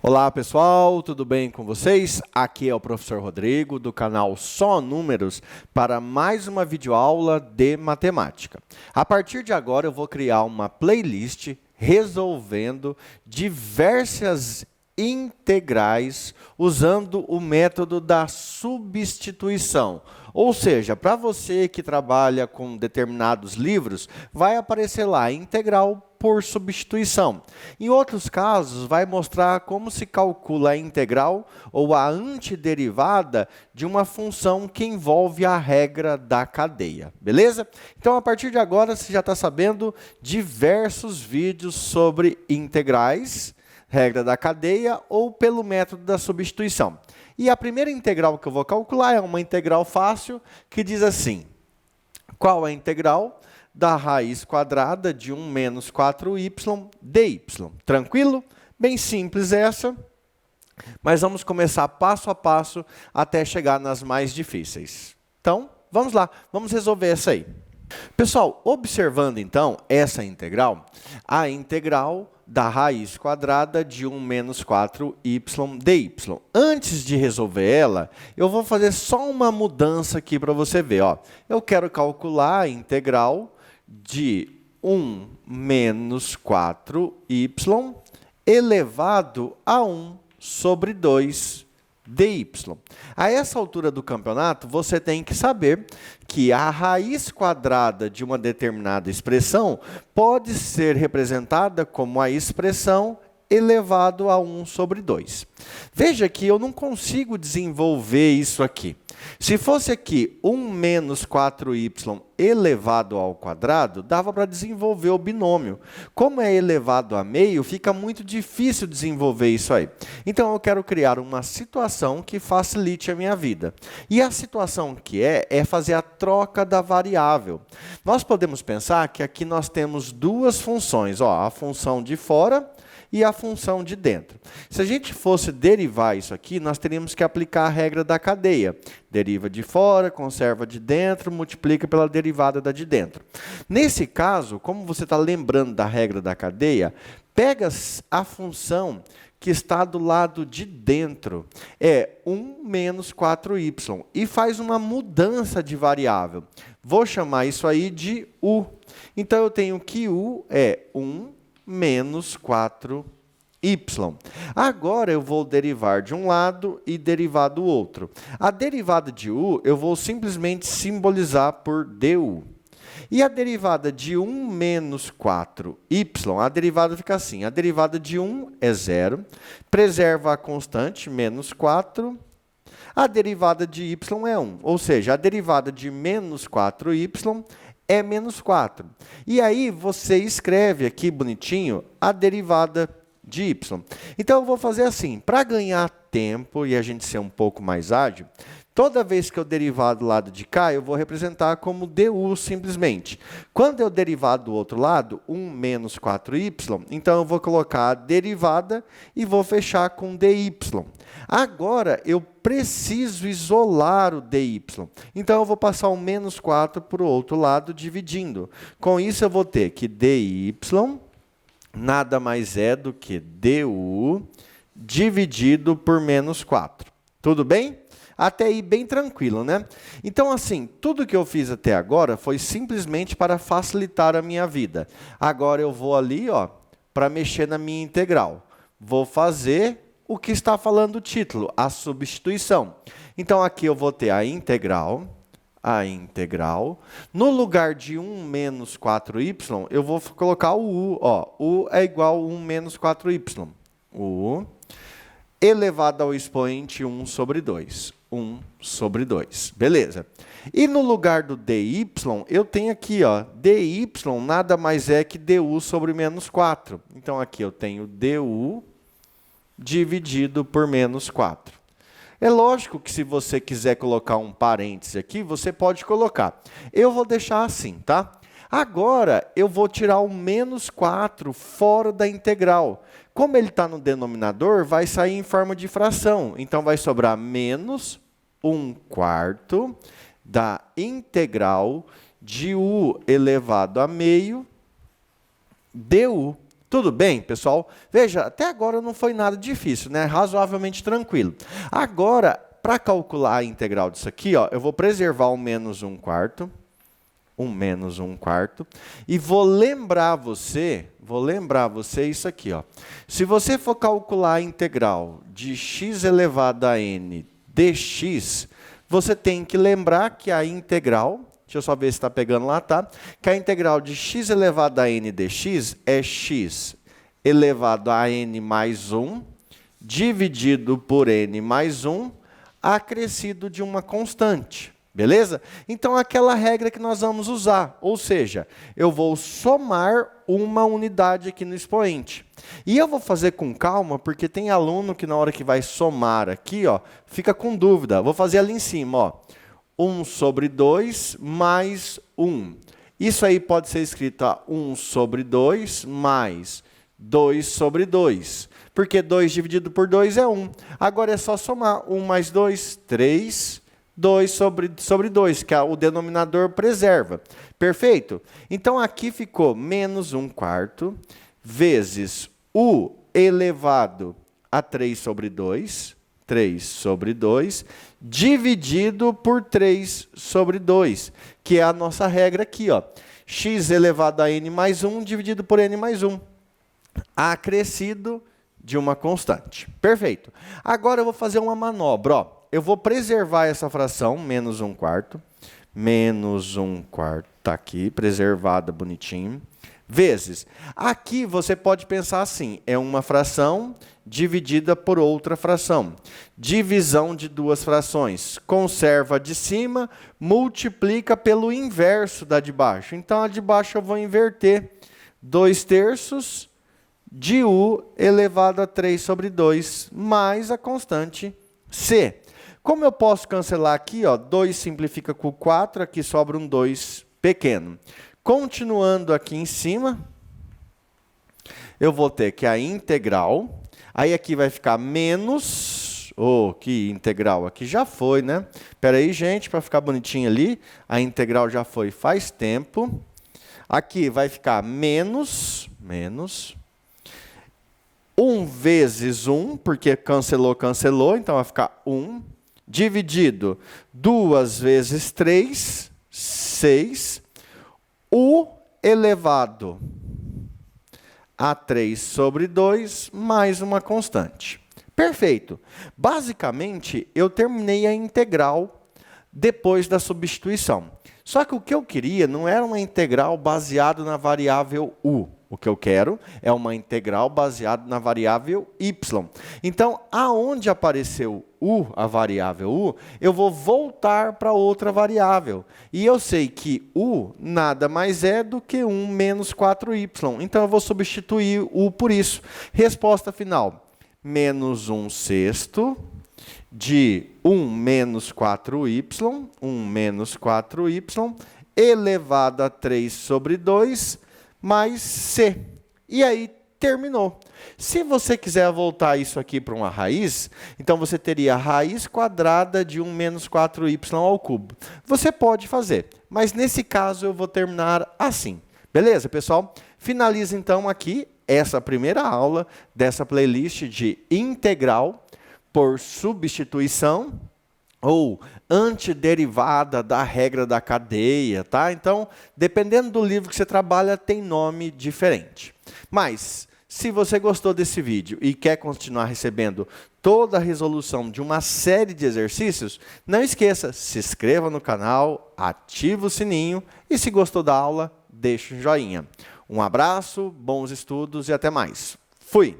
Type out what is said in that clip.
Olá pessoal, tudo bem com vocês? Aqui é o professor Rodrigo do canal Só Números para mais uma videoaula de matemática. A partir de agora eu vou criar uma playlist resolvendo diversas integrais usando o método da substituição. Ou seja, para você que trabalha com determinados livros, vai aparecer lá integral por substituição. Em outros casos, vai mostrar como se calcula a integral ou a antiderivada de uma função que envolve a regra da cadeia. Beleza? Então, a partir de agora, você já está sabendo diversos vídeos sobre integrais, regra da cadeia ou pelo método da substituição. E a primeira integral que eu vou calcular é uma integral fácil que diz assim: qual é a integral da raiz quadrada de 1 menos 4y dy? Tranquilo? Bem simples essa, mas vamos começar passo a passo até chegar nas mais difíceis. Então, vamos lá, vamos resolver essa aí. Pessoal, observando então essa integral, a integral da raiz quadrada de 1 menos 4y dy. Antes de resolver ela, eu vou fazer só uma mudança aqui para você ver. Ó. Eu quero calcular a integral de 1 menos 4y elevado a 1 sobre 2 dy. A essa altura do campeonato, você tem que saber que a raiz quadrada de uma determinada expressão pode ser representada como a expressão elevado a 1 sobre 2. Veja que eu não consigo desenvolver isso aqui. Se fosse aqui 1 menos 4y elevado ao quadrado, dava para desenvolver o binômio. Como é elevado a meio, fica muito difícil desenvolver isso aí. Então, eu quero criar uma situação que facilite a minha vida. E a situação que é fazer a troca da variável. Nós podemos pensar que aqui nós temos duas funções, ó, a função de fora e a função de dentro. Se a gente fosse derivar isso aqui, nós teríamos que aplicar a regra da cadeia. Deriva de fora, conserva de dentro, multiplica pela derivada da de dentro. Nesse caso, como você está lembrando da regra da cadeia, pega a função que está do lado de dentro, é 1 menos 4y, e faz uma mudança de variável. Vou chamar isso aí de u. Então, eu tenho que u é 1 menos 4y. Agora eu vou derivar de um lado e derivar do outro. A derivada de u eu vou simplesmente simbolizar por du. E a derivada de 1 menos 4y, a derivada fica assim. A derivada de 1 é 0, preserva a constante, menos 4. A derivada de y é 1, ou seja, a derivada de menos 4y é menos 4. E aí, você escreve aqui bonitinho a derivada de y. Então, eu vou fazer assim, para ganhar tempo e a gente ser um pouco mais ágil, toda vez que eu derivar do lado de cá, eu vou representar como du simplesmente. Quando eu derivar do outro lado, 1 menos 4y, então eu vou colocar a derivada e vou fechar com dy. Agora, eu preciso isolar o dy. Então, eu vou passar o menos 4 para o outro lado, dividindo. Com isso, eu vou ter que dy nada mais é do que du dividido por menos 4. Tudo bem? Até aí bem tranquilo, né? Então, assim, tudo que eu fiz até agora foi simplesmente para facilitar a minha vida. Agora eu vou ali, ó, para mexer na minha integral. Vou fazer o que está falando o título, a substituição. Então, aqui eu vou ter a integral. No lugar de 1 menos 4y, eu vou colocar o u. Ó, u é igual a 1 menos 4y. U elevado ao expoente 1 sobre 2. 1 sobre 2. Beleza. E no lugar do dy, eu tenho aqui, ó, dy nada mais é que du sobre menos 4. Então, aqui eu tenho du dividido por menos 4. É lógico que se você quiser colocar um parêntese aqui, você pode colocar. Eu vou deixar assim, tá? Agora, eu vou tirar o menos 4 fora da integral. Como ele está no denominador, vai sair em forma de fração. Então, vai sobrar menos 1/4 da integral de u elevado a meio du. Tudo bem, pessoal? Veja, até agora não foi nada difícil, né? Razoavelmente tranquilo. Agora, para calcular a integral disso aqui, ó, eu vou preservar o menos 1/4. Menos 1/4. E vou lembrar você isso aqui, ó. Se você for calcular a integral de x elevado a n dx, você tem que lembrar que a integral, deixa eu só ver se está pegando lá, tá? Que a integral de x elevado a n dx é x elevado a n mais 1, dividido por n mais 1, acrescido de uma constante. Beleza? Então, aquela regra que nós vamos usar, ou seja, eu vou somar uma unidade aqui no expoente. E eu vou fazer com calma, porque tem aluno que na hora que vai somar aqui, ó, fica com dúvida. Vou fazer ali em cima, ó, 1/2 mais 1. Isso aí pode ser escrito 1/2 mais 2/2. Porque 2 dividido por 2 é 1. Agora é só somar 1 mais 2, 3, 2 sobre 2, que o denominador preserva. Perfeito? Então, aqui ficou menos 1/4 vezes u elevado a 3/2, 3/2, dividido por 3/2, que é a nossa regra aqui, ó. X elevado a n mais 1 dividido por n mais 1, acrescido de uma constante. Perfeito. Agora eu vou fazer uma manobra, ó. Eu vou preservar essa fração, menos 1/4. Menos 1/4, está aqui, preservada, bonitinho. Vezes. Aqui você pode pensar assim, é uma fração dividida por outra fração. Divisão de duas frações. Conserva a de cima, multiplica pelo inverso da de baixo. Então, a de baixo eu vou inverter. 2/3 de u elevado a 3/2, mais a constante c. Como eu posso cancelar aqui, ó, 2 simplifica com 4, aqui sobra um 2 pequeno. Continuando aqui em cima, eu vou ter que a integral, aí aqui vai ficar menos, que integral aqui já foi, né? Espera aí, gente, para ficar bonitinho ali, a integral já foi faz tempo. Aqui vai ficar menos 1 vezes 1, porque cancelou, então vai ficar 1. Dividido 2 vezes 3, 6. U elevado a 3/2 mais uma constante. Perfeito. Basicamente, eu terminei a integral depois da substituição. Só que o que eu queria não era uma integral baseada na variável u. O que eu quero é uma integral baseada na variável y. Então, aonde apareceu u, a variável u, eu vou voltar para outra variável. E eu sei que u nada mais é do que 1 menos 4y. Então, eu vou substituir u por isso. Resposta final, menos 1/6 de 1 menos 4y, 1 menos 4y, elevado a 3/2, mais c. E aí, terminou. Se você quiser voltar isso aqui para uma raiz, então você teria a raiz quadrada de 1 menos 4y ao cubo. Você pode fazer, mas nesse caso eu vou terminar assim. Beleza, pessoal? Finaliza então aqui essa primeira aula dessa playlist de integral por substituição ou antiderivada da regra da cadeia, tá? Então, dependendo do livro que você trabalha, tem nome diferente. Mas, se você gostou desse vídeo e quer continuar recebendo toda a resolução de uma série de exercícios, não esqueça, se inscreva no canal, ativa o sininho e, se gostou da aula, deixe um joinha. Um abraço, bons estudos e até mais. Fui!